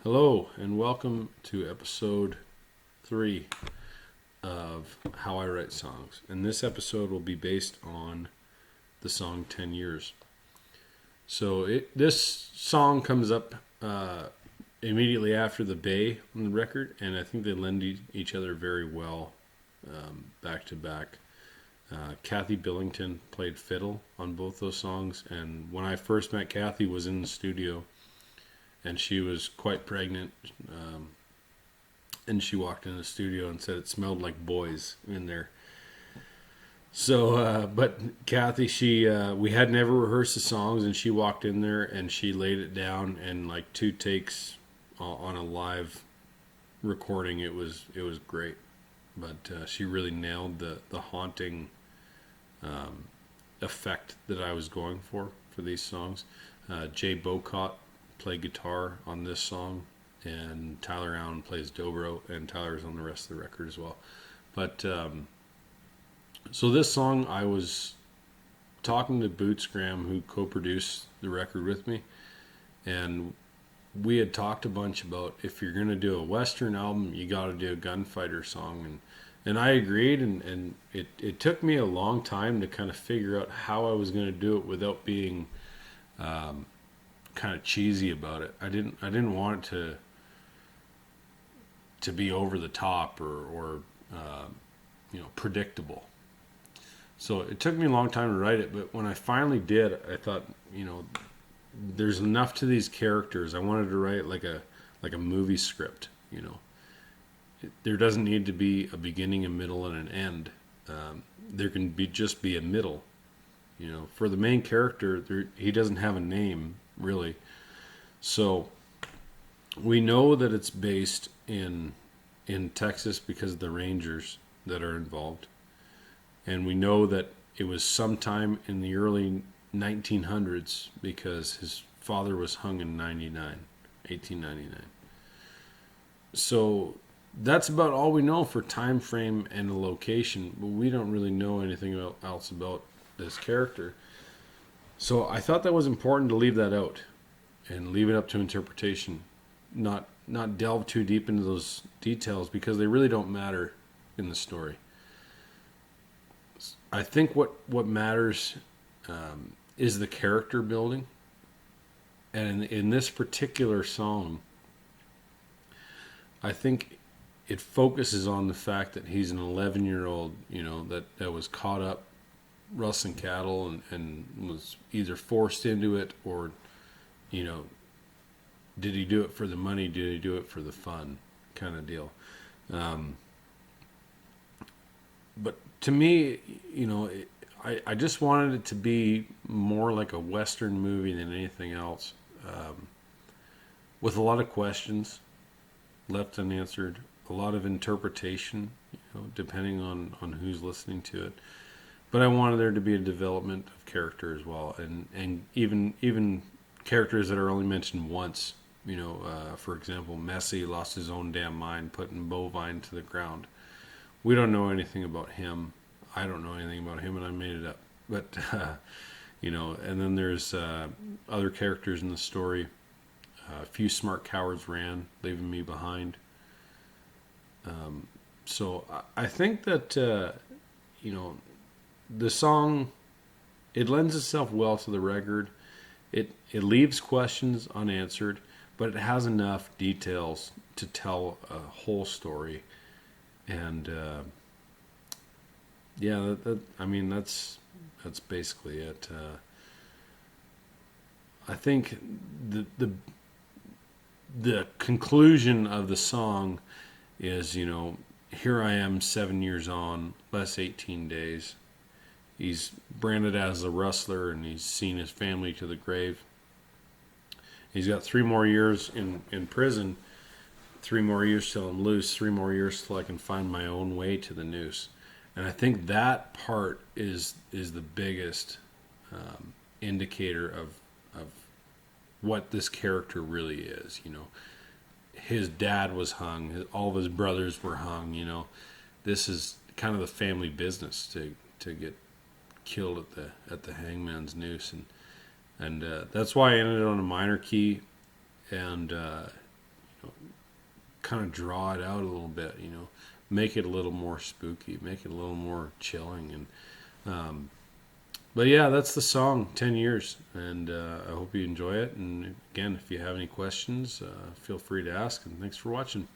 Hello, and welcome to episode 3 of How I Write Songs. And this episode will be based on the song 10 Years. So this song comes up immediately after The Bay on the record, and I think they lend each other very well back to back. Kathy Billington played fiddle on both those songs, and when I first met Kathy was in the studio, and she was quite pregnant, and she walked in the studio and said it smelled like boys in there. So, but Kathy, we had never rehearsed the songs, and she walked in there and she laid it down in like 2 takes on a live recording. It was great, but she really nailed the haunting effect that I was going for these songs. Jay Bocott played guitar on this song, and Tyler Allen plays dobro, and Tyler's on the rest of the record as well. But so this song, I was talking to Boots Graham, who co-produced the record with me, and we had talked a bunch about if you're going to do a Western album, you got to do a gunfighter song, and I agreed, and it took me a long time to kind of figure out how I was going to do it without being kind of cheesy about it. I didn't want it to be over the top or predictable. So it took me a long time to write it, but when I finally did, I thought, there's enough to these characters. I wanted to write like a movie script. There doesn't need to be a beginning, a middle, and an end. There can just be a middle. For the main character, he doesn't have a name really. So we know that it's based in Texas because of the Rangers that are involved. And we know that it was sometime in the early 1900s because his father was hung in 1899. So that's about all we know for time frame and the location, but we don't really know anything else about this character. So I thought that was important to leave that out and leave it up to interpretation, not delve too deep into those details because they really don't matter in the story. I think what matters is the character building, and in this particular song, I think it focuses on the fact that he's an 11-year-old, that was caught up rustling cattle and was either forced into it or, did he do it for the money? Did he do it for the fun kind of deal? But to me, I just wanted it to be more like a Western movie than anything else, with a lot of questions left unanswered, a lot of interpretation, depending on who's listening to it. But I wanted there to be a development of character as well, and even characters that are only mentioned once. For example, Messi lost his own damn mind putting Bovine to the ground. We don't know anything about him. I don't know anything about him, and I made it up. But and then there's other characters in the story. A few smart cowards ran, leaving me behind. So I think that the song, it lends itself well to the record. It leaves questions unanswered, but it has enough details to tell a whole story. And that's basically it. I think the conclusion of the song is, here I am 7 years on, less 18 days. He's branded as a rustler, and he's seen his family to the grave. He's got 3 more years in prison, 3 more years till I'm loose, 3 more years till I can find my own way to the noose. And I think that part is the biggest indicator of what this character really is. His dad was hung, all of his brothers were hung. This is kind of the family business to get killed at the hangman's noose, and that's why I ended on a minor key, and kind of draw it out a little bit, make it a little more spooky, make it a little more chilling. But yeah, that's the song, 10 Years. And I hope you enjoy it. And again, if you have any questions, feel free to ask. And thanks for watching.